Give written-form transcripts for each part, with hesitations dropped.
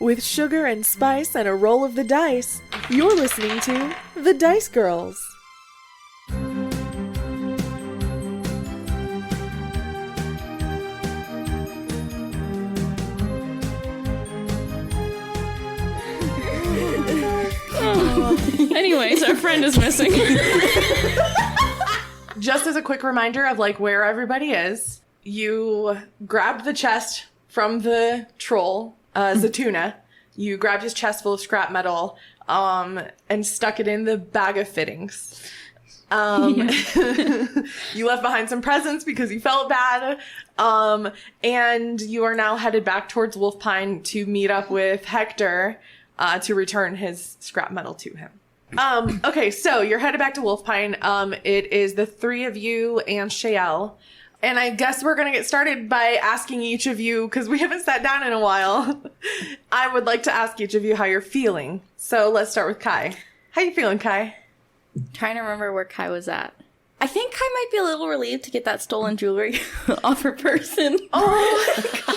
With sugar and spice and a roll of the dice, you're listening to The Dice Girls. Anyways, our friend is missing. Just as a quick reminder of like where everybody is, you grabbed the chest from the troll, Zatuna. You grabbed his chest full of scrap metal, and stuck it in the bag of fittings. You left behind some presents because you felt bad. And you are now headed back towards Wolf Pine to meet up with Hector, to return his scrap metal to him. Okay, so you're headed back to Wolf Pine. It is the three of you and Shael. And I guess we're going to get started by asking each of you, because we haven't sat down in a while. I would like to ask each of you how you're feeling. So let's start with Kai. How you feeling, Kai? Trying to remember where Kai was at. I think Kai might be a little relieved to get that stolen jewelry off her person. Oh my god.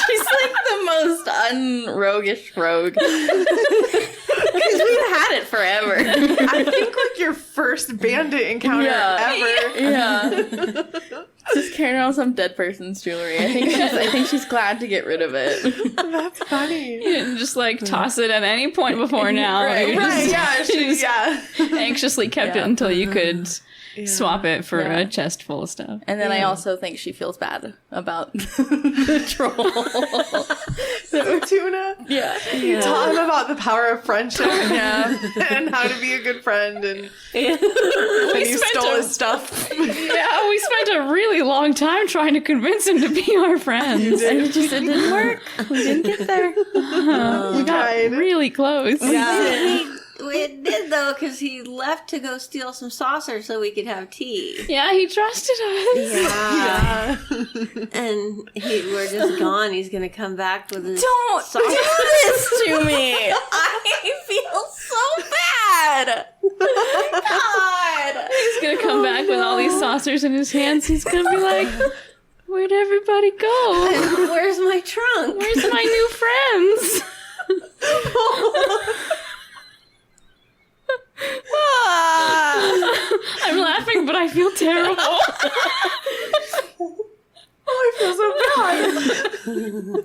She's like the most unroguish rogue. Because we've had it forever. I think like your first bandit encounter ever. Yeah. Just carrying around some dead person's jewelry. I think she's glad to get rid of it. That's funny. You didn't just like toss it at any point before now. Right, Yeah. Anxiously kept it until you could swap it for a chest full of stuff. And then I also think she feels bad about the troll. Tuna? Yeah. You taught him about the power of friendship and how to be a good friend, and you stole his stuff. Yeah, we spent a really long time trying to convince him to be our friends. And it didn't work. We didn't get there. We got really close. Yeah. It did, though, because he left to go steal some saucers so we could have tea. Yeah, he trusted us. Yeah. And we're just gone. He's going to come back with his Don't do this to me. I feel so bad. God. He's going to come back with all these saucers in his hands. He's going to be like, where'd everybody go? And where's my trunk? Where's my new friends? I'm laughing, but I feel terrible. I feel so bad.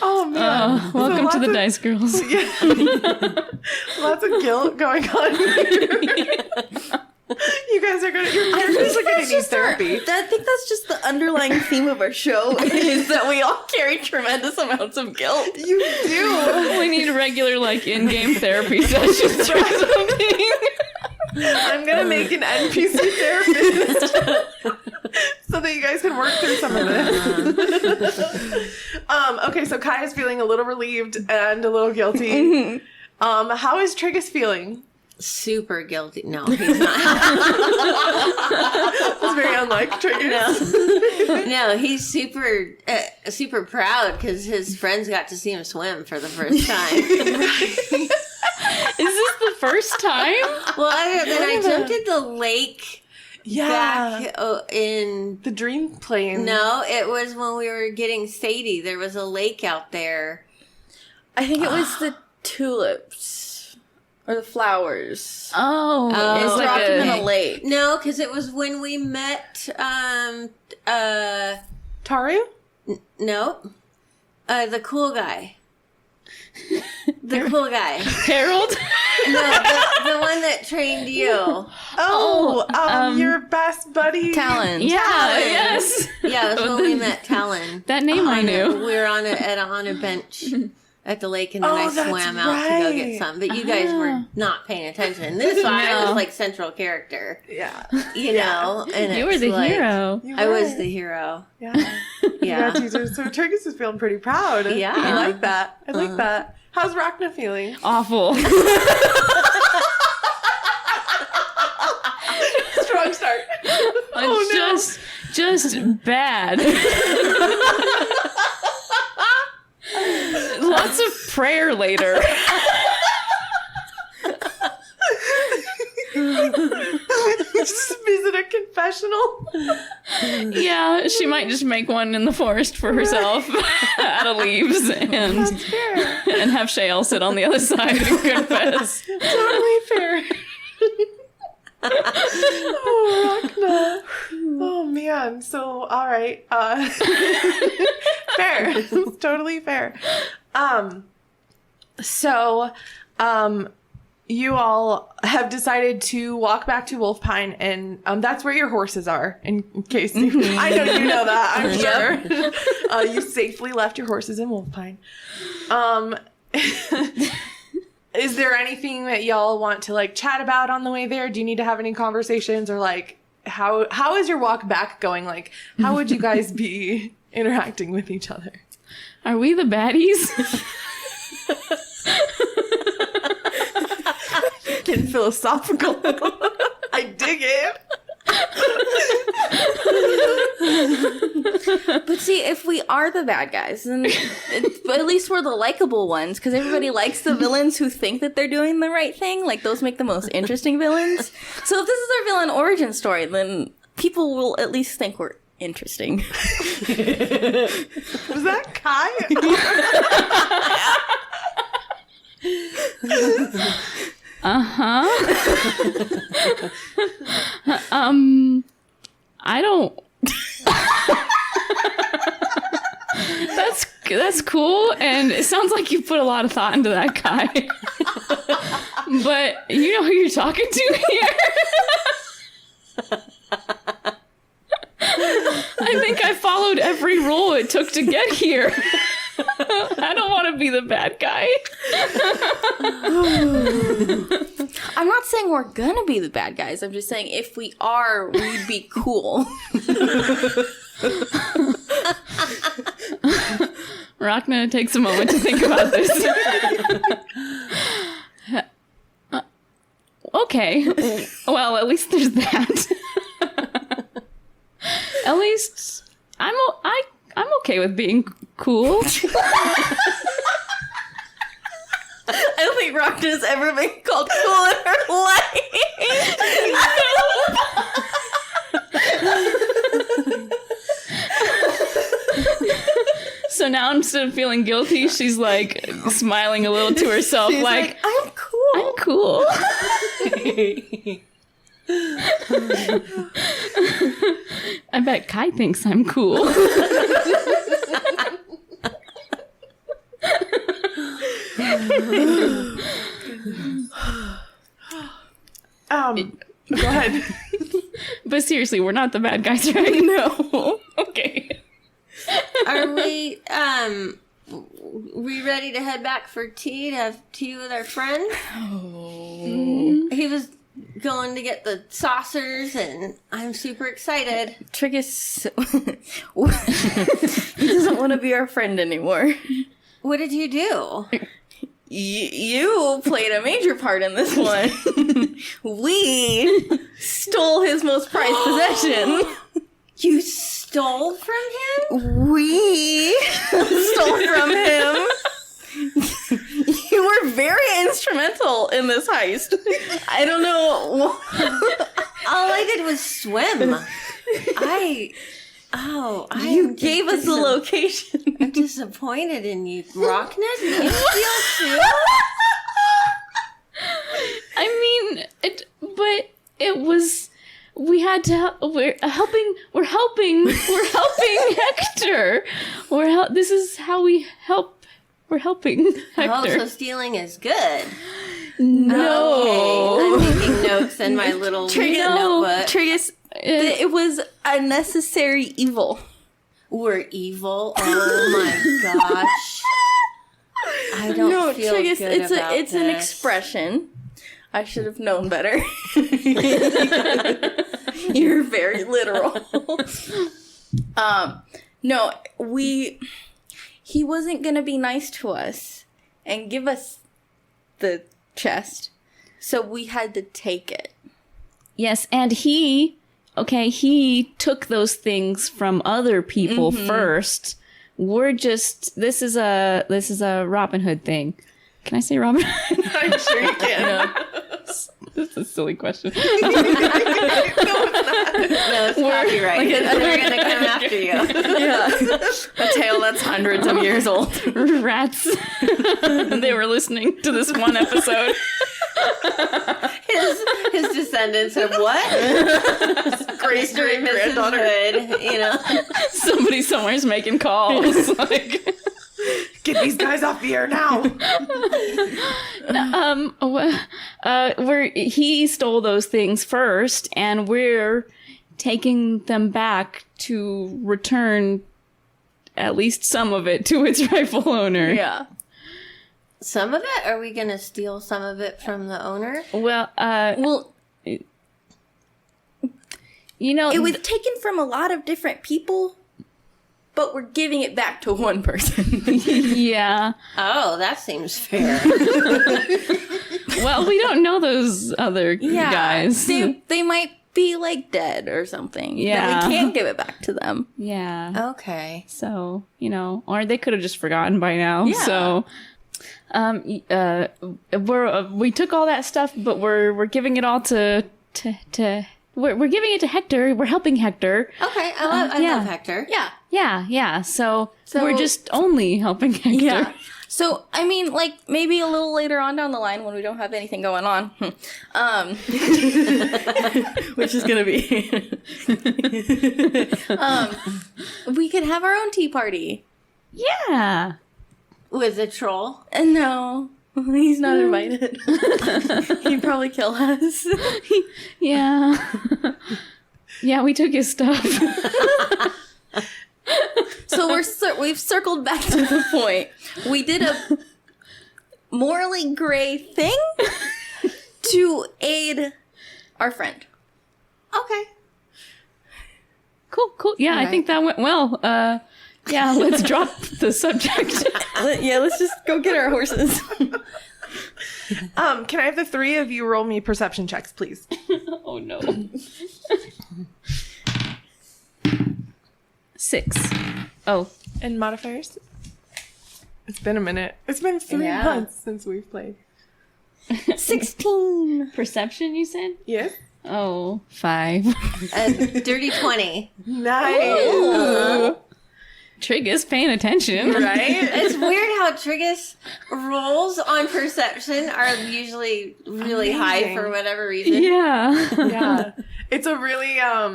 Oh man! Welcome to the Dice Girls. Lots of guilt going on here. You guys are gonna. Your characters are gonna need therapy. I think that's just the underlying theme of our show is that we all carry tremendous amounts of guilt. You do. We need regular, like, in-game therapy sessions or something. I'm gonna make an NPC therapist so that you guys can work through some of this. Okay, so Kai is feeling a little relieved and a little guilty. How is Triggus feeling? Super guilty. No, he's not. That's very unlike Triggus. No, he's super proud because his friends got to see him swim for the first time. Is this the first time? Well, other than I jumped in the lake back in... the dream plane. No, it was when we were getting Sadie. There was a lake out there. I think it was the tulips. Or the flowers. Oh. It's like dropped him in a lake. No, because it was when we met, Taru? No. The cool guy. The cool guy. Harold? No, the one that trained you. Your best buddy. Talon. Yeah, Talon. yes. Yeah, it was when we met Talon. That name I knew. We were on a bench at the lake, and then I swam out to go get some. But you guys were not paying attention. This one, I was like central character. Yeah. You know? And You were the hero. I was the hero. Yeah. Yeah. So Triggus is feeling pretty proud. Yeah. I like that. I like that. How's Rhakna feeling? Awful. Strong start. Just bad. Lots of prayer later. Just visit a confessional. Yeah, she might just make one in the forest for herself out of leaves and have Shale sit on the other side and confess. Totally fair. Oh, Rhakna. Oh, man. So, all right. Fair. It's totally fair. So, you all have decided to walk back to Wolf Pine, and that's where your horses are, in case I know you know that, I'm sure. You safely left your horses in Wolf Pine. Is there anything that y'all want to like chat about on the way there? Do you need to have any conversations, or like how is your walk back going? Like, how would you guys be interacting with each other? Are we the baddies? Getting philosophical. I dig it. But see, if we are the bad guys, then but at least we're the likable ones, because everybody likes the villains who think that they're doing the right thing. Like, those make the most interesting villains. So if this is our villain origin story, then people will at least think we're interesting. Was that Kai? I don't. That's cool, and it sounds like you put a lot of thought into that guy. But you know who you're talking to here? I think I followed every rule it took to get here. I don't want to be the bad guy. I'm not saying we're gonna be the bad guys. I'm just saying if we are, we'd be cool. Rhakna takes a moment to think about this. Okay. Well, at least there's that. At least I'm okay with being cool. I don't think Rhakna's ever been called cool in her life. So now instead of feeling guilty, she's like smiling a little to herself, She's like, I'm cool. I'm cool. I bet Kai thinks I'm cool. Go ahead. But seriously, we're not the bad guys, right? No. Okay. Are we ready to head back for tea to have tea with our friend? Oh. He was going to get the saucers, and I'm super excited. Triggus he doesn't want to be our friend anymore. What did you do? You played a major part in this one. We stole his most prized possession. You stole from him? We stole from him. You were very instrumental in this heist. I don't know. All I did was swim. You gave us the location. I'm disappointed in you. Rhakna, did you steal too? I mean, it was, we had to, we're helping Hector. This is how we help, we're helping Hector. Oh, so stealing is good. No. Okay, I'm making notes in my little notebook. Triggus, it was a necessary evil. We're evil? Oh my gosh. I don't feel Triggus, good about it's an expression. I should have known better. You're very literal. No, he wasn't going to be nice to us and give us the chest, so we had to take it. Yes, and he took those things from other people first. We're just, this is a Robin Hood thing. Can I say Robin Hood? I'm sure you can. That's a silly question. No, it's copyright. They're going to come after you. Yeah. A tale that's hundreds of years old. Rats. They were listening to this one episode. His descendants of what? Great Mr. and Mrs. granddaughter. Hood, you know. Somebody somewhere's making calls. Like, Get these guys off the air now. where he stole those things first, and we're taking them back to return at least some of it to its rightful owner. Yeah. Some of it? Are we going to steal some of it from the owner? Well, Well, you know, it was taken from a lot of different people, but we're giving it back to one person. yeah. Oh, that seems fair. Well, we don't know those other guys. They might be like dead or something. Yeah. That we can't give it back to them. Yeah. Okay. So, you know, or they could have just forgotten by now. Yeah. So, we took all that stuff, but we're giving it all to we're giving it to Hector. We're helping Hector. Okay, I yeah. love Hector. Yeah. Yeah. So So- we're just only helping Hector. Yeah. So, I mean, like, maybe a little later on down the line when we don't have anything going on. Which is gonna be... we could have our own tea party. Yeah. With the troll. And no, he's not invited. He'd probably kill us. Yeah. Yeah, we took his stuff. So we've circled back to the point. We did a morally gray thing to aid our friend. Okay. Cool. Yeah, I think that went well. Yeah, let's drop the subject. Yeah, let's just go get our horses. Can I have the three of you roll me perception checks, please? Oh no. 6. Oh, And modifiers? It's been a minute. It's been 3 Yeah. months since we've played. 16. perception, you said? Yes? Oh, 5. A dirty 20. Nice. Triggus paying attention. Right? It's weird how Triggus rolls on perception are usually really high Amazing. for whatever reason. Yeah. Yeah. It's a really, how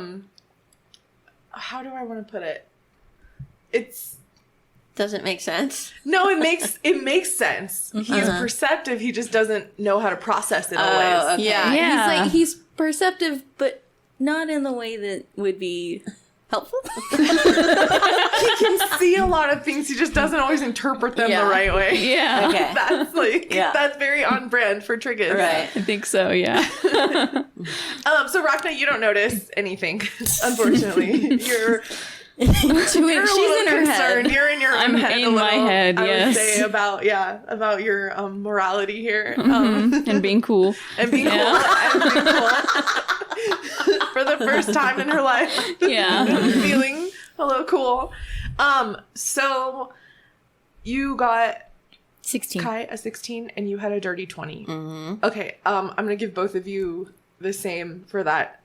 do I want to put it? It's, Doesn't make sense. no, it makes sense. He's perceptive, he just doesn't know how to process it Oh, always. okay. Yeah. He's perceptive, but not in the way that would be helpful. He can see a lot of things, he just doesn't always interpret them Yeah. the right way. Yeah. Okay. That's very on brand for Triggus. Right. I think so, yeah. So Rhakna, you don't notice anything, unfortunately. You're She's a in little her concerned. head. You're in your own I'm head a in my little, head, I yes. would say about your morality here. And being cool. And being cool. And being cool. For the first time in her life. Yeah. Feeling a little cool. So you got 16. Kai a 16 and you had a dirty 20. Okay, I'm gonna give both of you the same for that.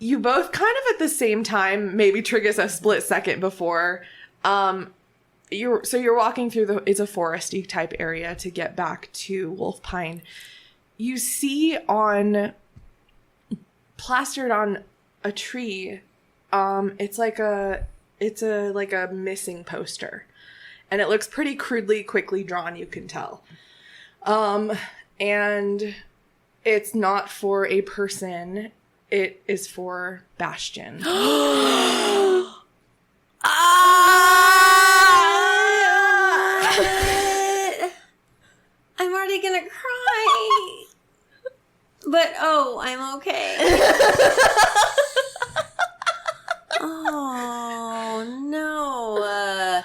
You both kind of at the same time, maybe Triggus a split second before. You're walking through it's a foresty type area to get back to Wolf Pine. You see plastered on a tree, it's like a missing poster. And it looks pretty crudely, quickly drawn, you can tell. And it's not for a person. It is for Bastion. I'm already gonna cry. But I'm okay. Oh no.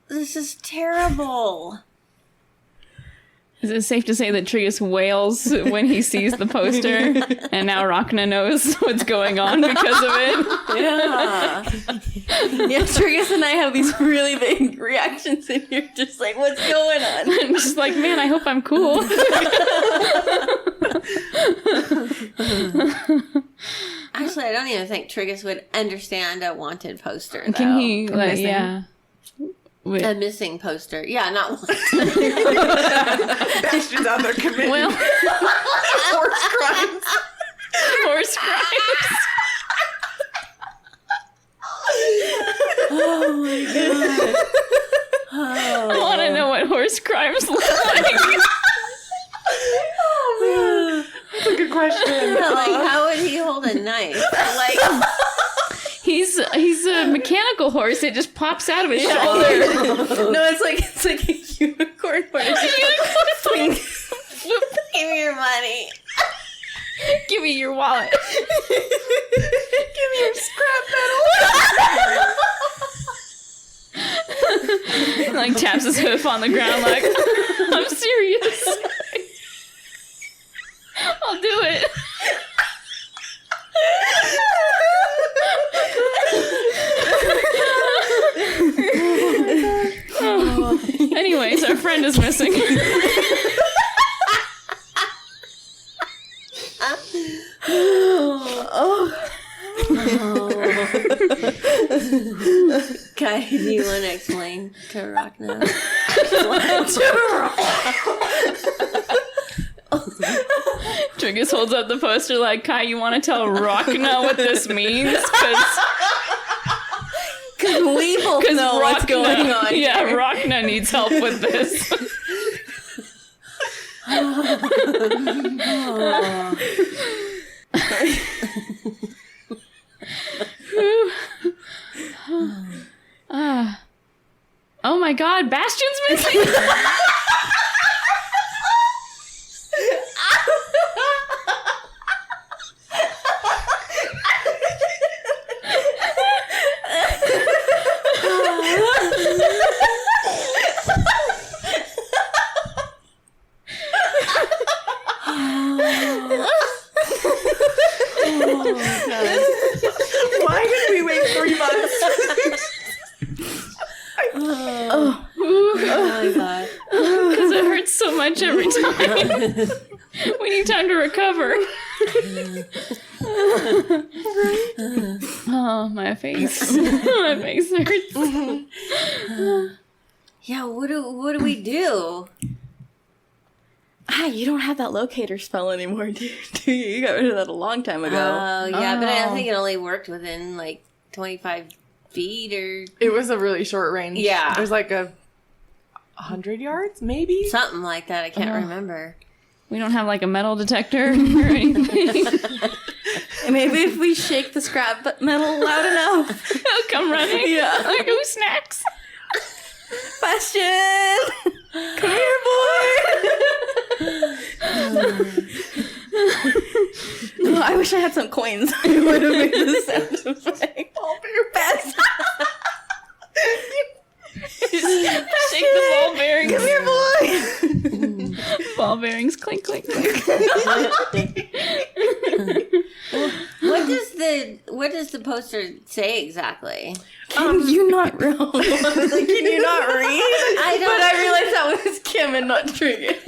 This is terrible. Is it safe to say that Triggus wails when he sees the poster, and now Rhakna knows what's going on because of it? Yeah. Yeah, Triggus and I have these really big reactions, and you're just like, what's going on? I'm just like, man, I hope I'm cool. Actually, I don't even think Triggus would understand a wanted poster, though. Can he, like, missing. yeah. Wait. A missing poster. Yeah, not wanted. Bastion's out there committing Well, horse crimes. horse crimes. Oh my god. I want to know what horse crimes look like. That's a good question. Like, how would he hold a knife? Like, He's a mechanical horse. It just pops out of his shoulder. no, it's like a unicorn horse. Give me your money. Give me your wallet. Give me your scrap metal. Like taps his hoof on the ground like, I'm serious. I'll do it. Anyways, our friend is missing. Kai, do you want to explain to Rhakna? Triggus holds up the poster like, Kai, you want to tell Rhakna what this means? Because we both know what's going on. Yeah, here. Rhakna needs help with this. Oh my god, Bastion's missing! Why did we wait 3 months? Oh my god. Because it hurts so much every time. We need time to recover. Oh, my face. My face hurts. Yeah, what do we do? You don't have that locator spell anymore, do you? You got rid of that a long time ago. Oh, yeah, but I don't think it only worked within like 25 feet or It was a really short range. Yeah. It was like 100 yards, maybe? something like that. I can't remember. We don't have like a metal detector or anything. Maybe if we shake the scrap metal loud enough. He'll come running. Yeah. Like, ooh, snacks. Bastion! Come here, boy! Oh, I wish I had some coins. I would have made the sound effect. Bastion! Shake the ball bearings. Come here, boy! Ball bearings clink, clink, clink. What does the poster say exactly? Can you not read? Can you not read? I don't. But I realized that was Kim and not Triggus.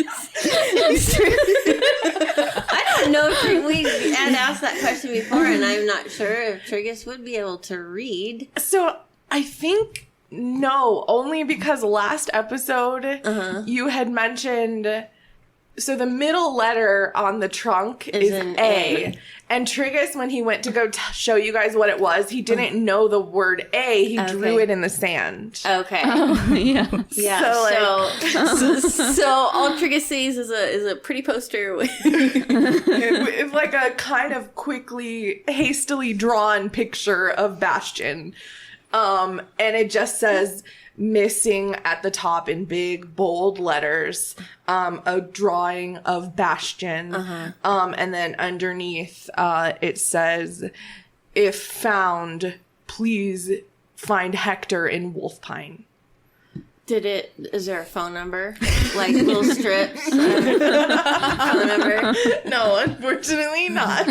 I don't know if we had asked that question before, and I'm not sure if Triggus would be able to read. So I think no, only because last episode you had mentioned. So the middle letter on the trunk is an A. A. And Triggus, when he went to go show you guys what it was, he didn't know the word A. He drew it in the sand. Okay. Yeah. Yeah. So all Triggus sees is a pretty poster with It's like a kind of quickly, hastily drawn picture of Bastion. And it just says missing at the top in big, bold letters, a drawing of Bastion. And then underneath, it says, if found, please find Hector in Wolfpine. Is there a phone number? Like little strips? Phone number? No, unfortunately not.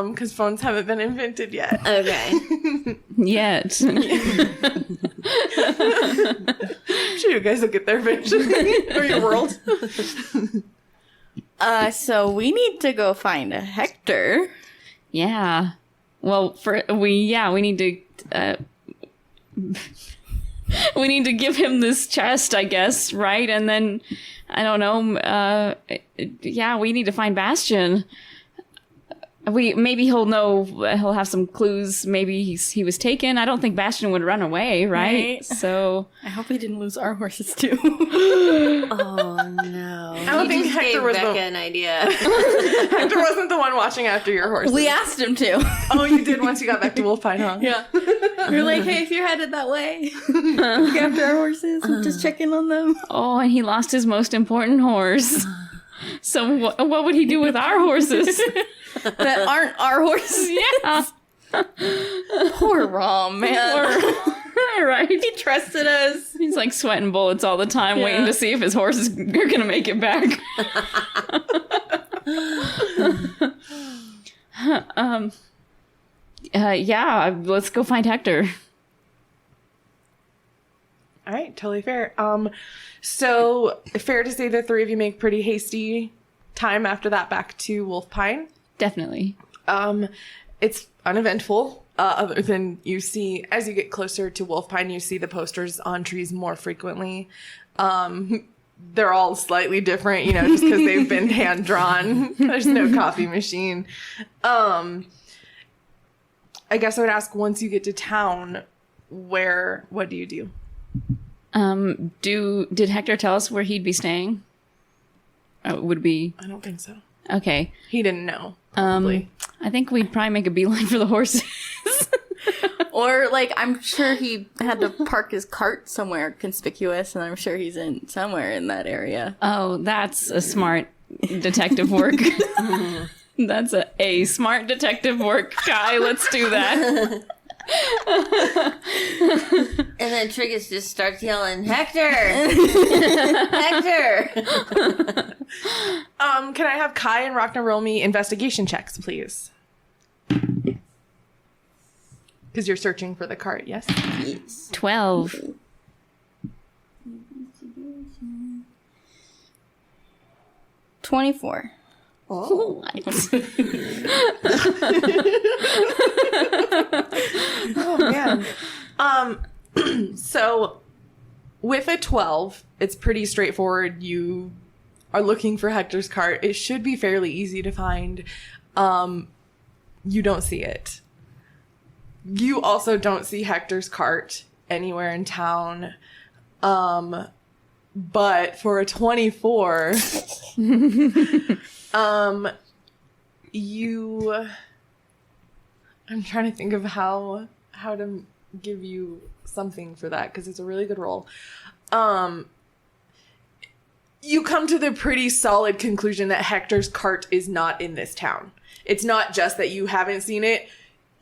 Because phones haven't been invented yet. Okay. Yet. I'm sure you guys will get there eventually. Or your world. So we need to go find a Hector. Yeah. Well, we need to we need to give him this chest, I guess, right? And then I don't know. We need to find Bastion. Maybe he'll know. He'll have some clues. Maybe he was taken. I don't think Bastion would run away, right? So I hope he didn't lose our horses too. Oh no! I don't think Hector was Becca an idea. Hector wasn't the one watching after your horses. We asked him to. Oh, you did once you got back to Wolfpine, huh? Yeah. We were like, hey, if you're headed that way, look after our horses. I'm just checking on them. oh, and he lost his most important horse. So what would he do with our horses? That aren't our horses. Yeah. Poor Rom, man. Right. He trusted us. He's like sweating bullets all the time, waiting to see if his horses are going to make it back. Let's go find Hector. All right, totally fair. So fair to say the three of you make pretty hasty time after that back to Wolfpine. Definitely. It's uneventful. Other than you see, as you get closer to Wolfpine, you see the posters on trees more frequently. They're all slightly different, just because they've been hand drawn. There's no copy machine. I guess I would ask, once you get to town, what do you do? Did Hector tell us where he'd be staying? Would be. I don't think so. Okay. He didn't know. Probably. I think we'd probably make a beeline for the horses. Or, I'm sure he had to park his cart somewhere conspicuous, and I'm sure he's somewhere in that area. Oh, that's a smart detective work. That's a smart detective work, Kai. Let's do that. And then Triggus just starts yelling, Hector! Hector! Can I have Kai and Rhakna roll me investigation checks, please? Because you're searching for the cart, yes? 12. 24. Oh. Oh, man. So, with a 12, it's pretty straightforward. You are looking for Hector's cart. It should be fairly easy to find. You don't see it. You also don't see Hector's cart anywhere in town. But for a 24, I'm trying to think of how to give you something for that, because it's a really good roll. You come to the pretty solid conclusion that Hector's cart is not in this town. It's not just that you haven't seen it.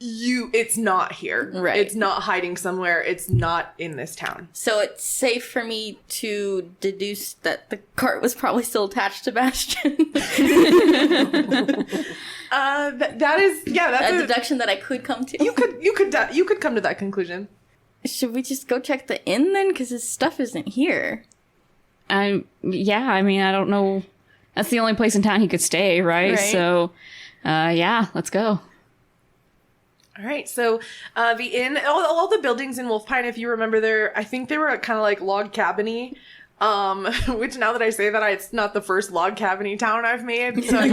It's not here. Right. It's not hiding somewhere. It's not in this town. So it's safe for me to deduce that the cart was probably still attached to Bastion. That is, that's a deduction that I could come to. You could come to that conclusion. Should we just go check the inn then? Because his stuff isn't here. I don't know. That's the only place in town he could stay, right? So, let's go. All right, so the inn, all the buildings in Wolfpine, if you remember, I think they were kind of like log cabin-y, which now that I say that, it's not the first log cabin-y town I've made, so I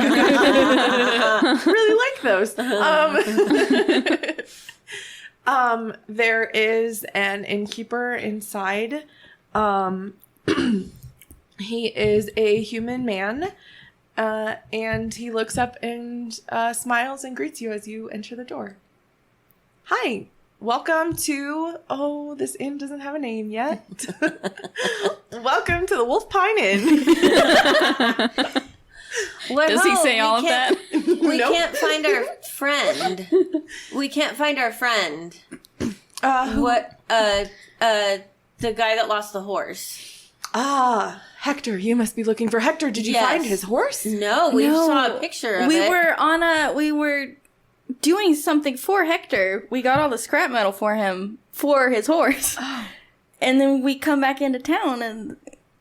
really like those. There is an innkeeper inside. He is a human man, and he looks up and smiles and greets you as you enter the door. Hi, welcome to, this inn doesn't have a name yet. Welcome to the Wolfpine Inn. Does he say all of that? We can't find our friend. the guy that lost the horse. Ah, Hector. You must be looking for Hector. Did you Yes. find his horse? No, we saw a picture of it. We were doing something for Hector. We got all the scrap metal for him for his horse. Oh. And then we come back into town and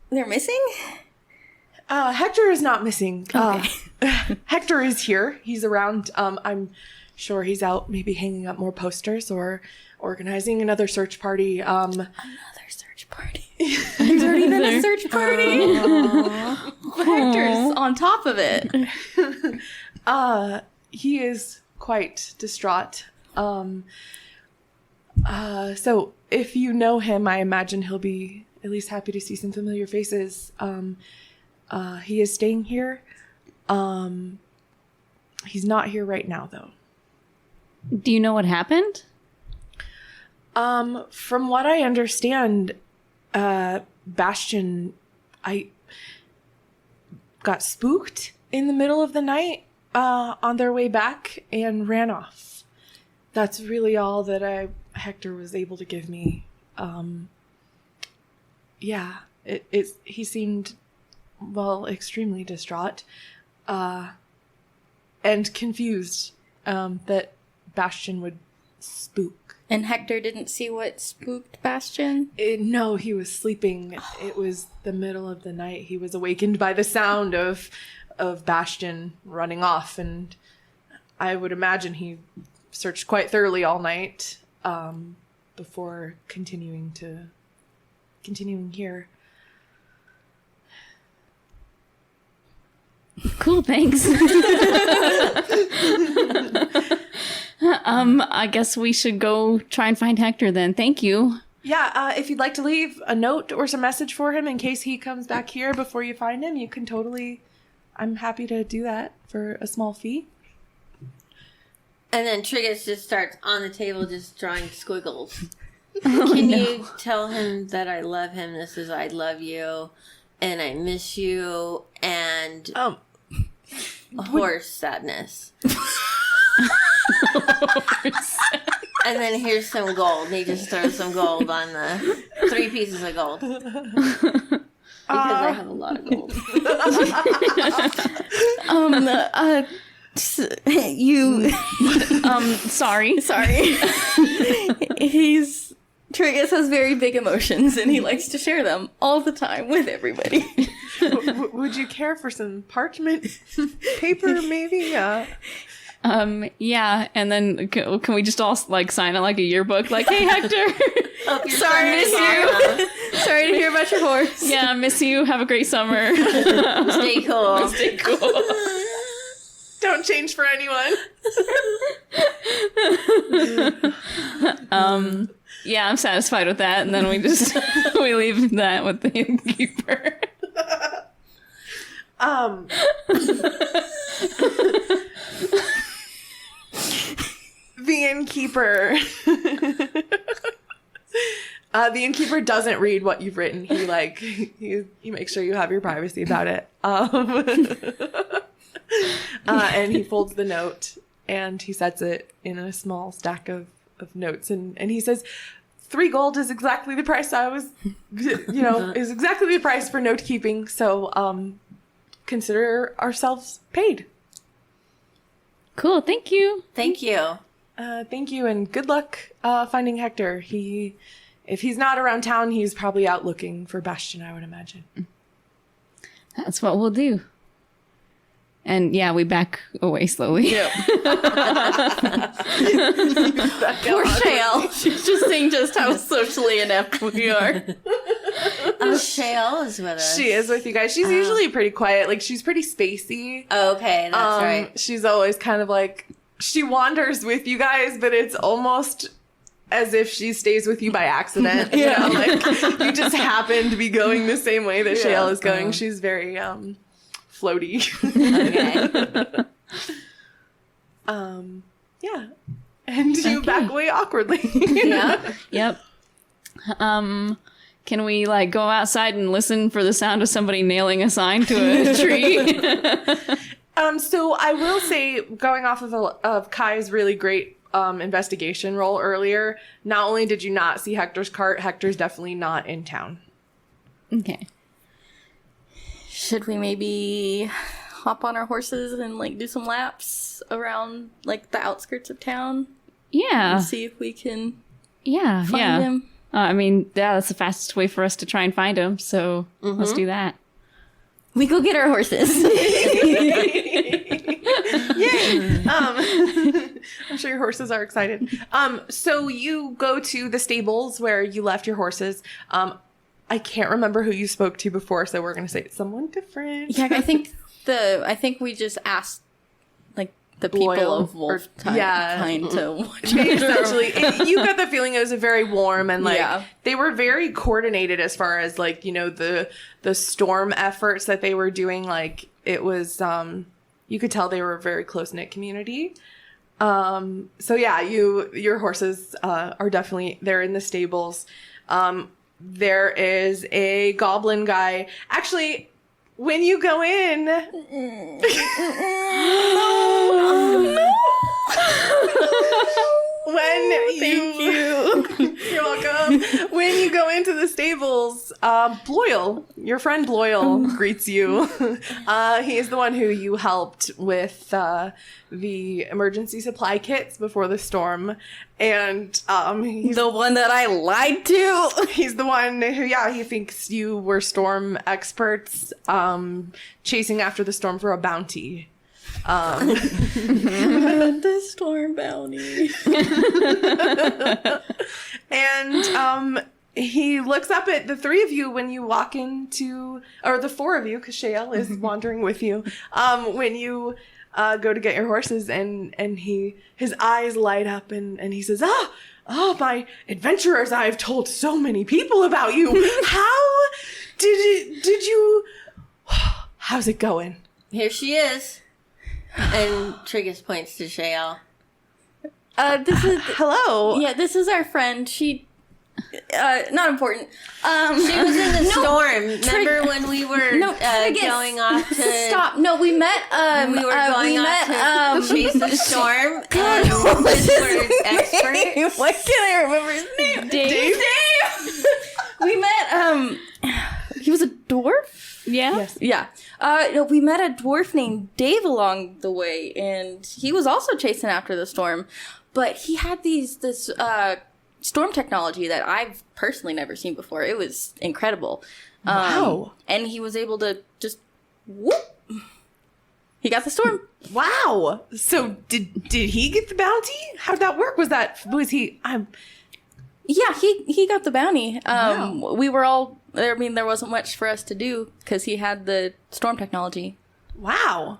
they're missing? Hector is not missing. Okay. Hector is here. He's around. I'm sure he's out maybe hanging up more posters or organizing another search party. Another search party. There's already been a search party. Hector's on top of it. He is quite distraught. So if you know him, I imagine he'll be at least happy to see some familiar faces. He is staying here. He's not here right now, though. Do you know what happened? From what I understand, Bastion, I got spooked in the middle of the night on their way back and ran off. That's really all that Hector was able to give me. Yeah, he seemed, well, extremely distraught and confused that Bastion would spook. And Hector didn't see what spooked Bastion? No, he was sleeping. It was the middle of the night. He was awakened by the sound of Bastion running off, and I would imagine he searched quite thoroughly all night before continuing here. Cool, thanks. I guess we should go try and find Hector then. Thank you. Yeah, if you'd like to leave a note or some message for him in case he comes back here before you find him, you can totally... I'm happy to do that for a small fee. And then Triggus just starts on the table just drawing squiggles. Can you tell him that I love him? This is I love you, and I miss you, and horse sadness. And then here's some gold. And he just throws some gold on the 3 pieces of gold. Because I have a lot of gold. Sorry. Triggus has very big emotions and he likes to share them all the time with everybody. Would you care for some parchment paper, maybe? Yeah, and then can we just all sign it like a yearbook? Like, hey, Hector. Sorry, miss you. Sorry to hear about your horse. Yeah, miss you. Have a great summer. Stay cool. Stay cool. Don't change for anyone. Yeah, I'm satisfied with that, and then we just we leave that with the innkeeper. The innkeeper. The innkeeper doesn't read what you've written. He makes sure you have your privacy about it. And he folds the note and he sets it in a small stack of notes and he says, 3 gold is exactly the price is exactly the price for note keeping. So consider ourselves paid. Cool, thank you. Thank you. Thank you, and good luck finding Hector. If he's not around town, he's probably out looking for Bastion, I would imagine. That's what we'll do. And yeah, we back away slowly. Yep. Poor Shale. She's just saying just how socially inept we are. Shale is with us. She is with you guys. She's usually pretty quiet. She's pretty spacey. Okay, that's right. She's always kind of she wanders with you guys, but it's almost as if she stays with you by accident. You you just happen to be going the same way that Shale is going. She's very floaty. Okay. Yeah. And you back away awkwardly. Yeah. Yep. Can we go outside and listen for the sound of somebody nailing a sign to a tree? So I will say, going off of Kai's really great investigation roll earlier, not only did you not see Hector's cart, Hector's definitely not in town. Okay. Should we maybe hop on our horses and like do some laps around like the outskirts of town Yeah. and see if we can Yeah. find yeah. him? I mean, that's the fastest way for us to try and find him. So let's do that. We go get our horses. Yay! I'm sure your horses are excited. So you go to the stables where you left your horses. I can't remember who you spoke to before, so we're gonna say it's someone different. Yeah, I think we just asked like the people Loyal of Wolf or- yeah. kind to watch Essentially, you got the feeling it was a very warm and like Yeah. they were very coordinated as far as like, you know, the storm efforts that they were doing. Like it was, you could tell they were a very close knit community. So yeah, your horses are definitely, they're in the stables. There is a goblin guy. Actually, when you go in, you're welcome. When you go into the stables, Bloyle, your friend Bloyle, greets you. He is the one who you helped with the emergency supply kits before the storm, and he's the one that I lied to. He's the one who, yeah, he thinks you were storm experts, chasing after the storm for a bounty. The storm bounty. And he looks up at the three of you when you walk into, or the four of you, because Shael is wandering with you, when you go to get your horses, and his eyes light up, and he says, oh, my adventurers, I've told so many people about you. How did you, how's it going? Here she is. And Triggus points to Shael. This is Hello. yeah. This is our friend. She, not important. She was in the storm. Remember when we were Triggus. going off to... Stop. No, we met. We were going off to chase the storm. And we're experts. Why can't I remember his name? Dave. We met. He was a dwarf. Yeah. Yes. Yeah. No, we met a dwarf named Dave along the way, and he was also chasing after the storm, but he had this storm technology that I've personally never seen before. It was incredible. Wow. And he was able to just whoop. He got the storm. Wow. So did he get the bounty? How'd that work? Was he? Yeah, he got the bounty. Wow. We were all. I mean, there wasn't much for us to do because he had the storm technology. Wow.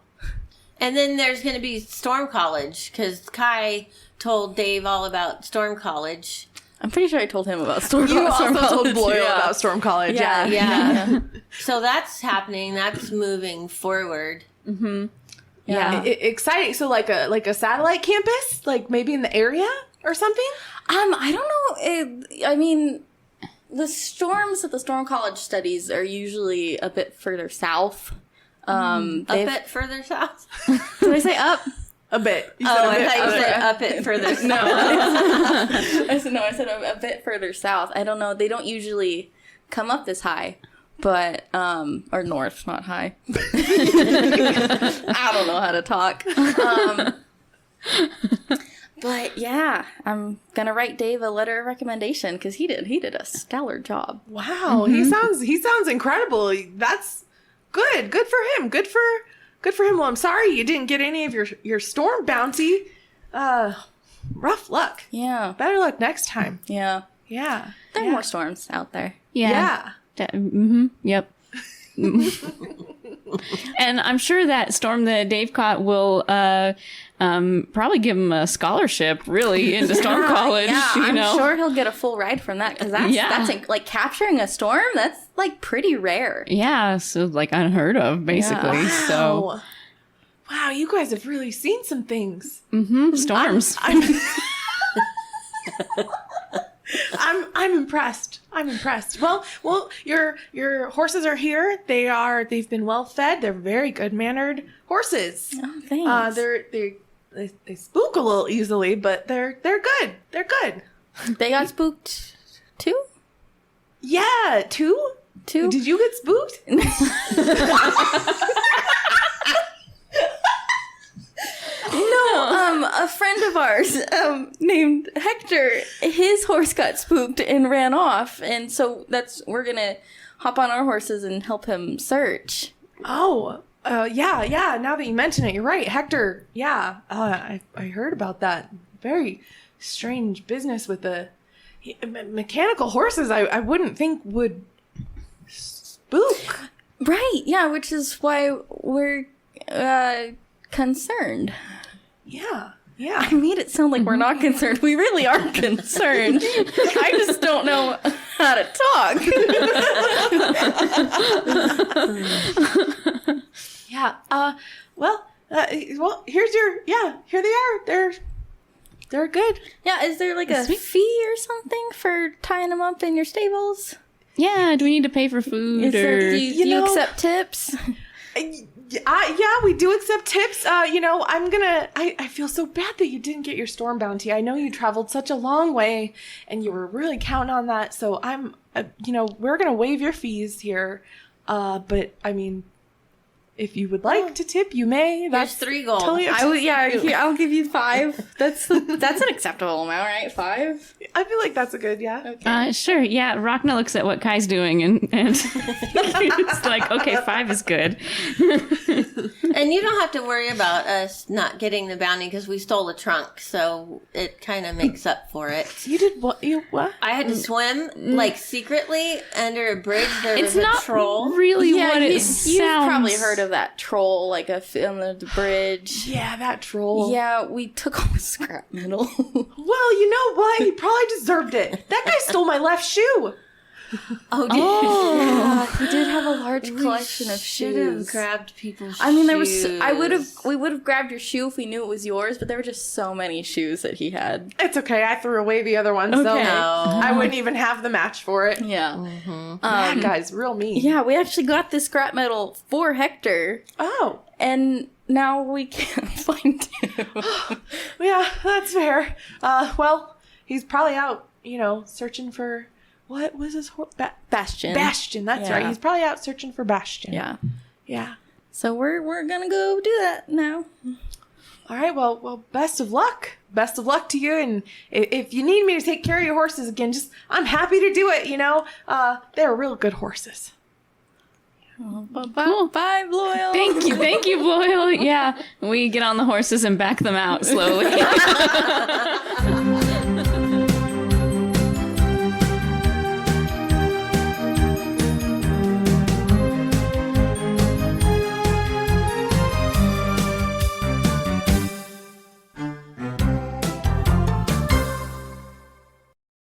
And then there's going to be Storm College, because Kai told Dave all about Storm College. I'm pretty sure I told him about storm. You Storm also told College, Bloyle yeah. about Storm College. Yeah. Yeah. So that's happening. That's moving forward. Yeah. Exciting. So like a satellite campus, like maybe in the area or something. I don't know. I mean, the storms that the Storm College studies are usually a bit further south. A bit further south. Did I say up? A bit. You Oh, said a I bit. thought you said up it further south. I said a bit further south. I don't know. They don't usually come up this high, but or north, not high. I don't know how to talk. But yeah, I'm gonna write Dave a letter of recommendation because he did a stellar job. Wow. He sounds incredible. That's good. Good for him. Good for him. Well, I'm sorry you didn't get any of your storm bounty. Rough luck. Yeah, Better luck next time. yeah. Yeah. There are Yeah. more storms out there. Yeah. Yep. And I'm sure that storm that Dave caught will probably give him a scholarship, really, into Storm College. Yeah, you I'm know? sure he'll get a full ride from that because that's like capturing a storm. That's like pretty rare. Yeah, so like unheard of, basically. Yeah. So, Wow, you guys have really seen some things. storms. I'm impressed. I'm impressed. Well, your horses are here. They've been well fed. They're very good mannered horses. Oh, thanks. They're they spook a little easily, but they're good. They're good. They got spooked too? Yeah, two? Did you get spooked? No, a friend of ours named Hector, his horse got spooked and ran off, and so we're gonna hop on our horses and help him search. Oh, yeah. Now that you mention it, you're right. Hector, yeah. I heard about that. Very strange business with the mechanical horses. I wouldn't think would spook. Right, yeah, which is why we're concerned. Yeah. I made it sound like we're not concerned. We really are concerned. I just don't know how to talk. Yeah. Well, here they are. They're good. Yeah, is there like a fee or something for tying them up in your stables? Yeah, do we need to pay for food or... Do you accept tips? Yeah, we do accept tips. I feel so bad that you didn't get your storm bounty. I know you traveled such a long way and you were really counting on that. So I'm, we're going to waive your fees here. But I mean, if you would like to tip, you may. That's 3 gold. Totally up to you. Here, I'll give you 5. That's an acceptable amount, right? 5? I feel like that's a good, yeah. Okay. Sure, yeah. Rhakna looks at what Kai's doing and it's like, okay, 5 is good. And you don't have to worry about us not getting the bounty because we stole a trunk, so it kind of makes up for it. You did what? What? I had to swim, secretly under a bridge. There It's was a not troll. really what it You've sounds. probably heard of that troll, like on the bridge. Yeah, that troll. Yeah, we took all the scrap metal. Well, you know what? He probably deserved it. That guy stole my left shoe. Yeah, he did have a large collection of Should have shoes. grabbed people's I mean, shoes. we would have grabbed your shoe if we knew it was yours, but there were just so many shoes that he had. It's okay. I threw away the other ones, so Okay. I wouldn't even have the match for it. Yeah. That guy's real mean. Yeah, we actually got this scrap metal for Hector, Oh, and now we can't find him. yeah, that's fair. Well, he's probably out, searching for, what was his horse? Bastion. Bastion, that's Yeah. right. He's probably out searching for Bastion. Yeah. Yeah. So we're gonna go do that now. All right, well, best of luck. Best of luck to you, and if you need me to take care of your horses again, I'm happy to do it, they're real good horses. Cool. Bye, Loyal. Thank you, Boyle. Yeah, we get on the horses and back them out slowly.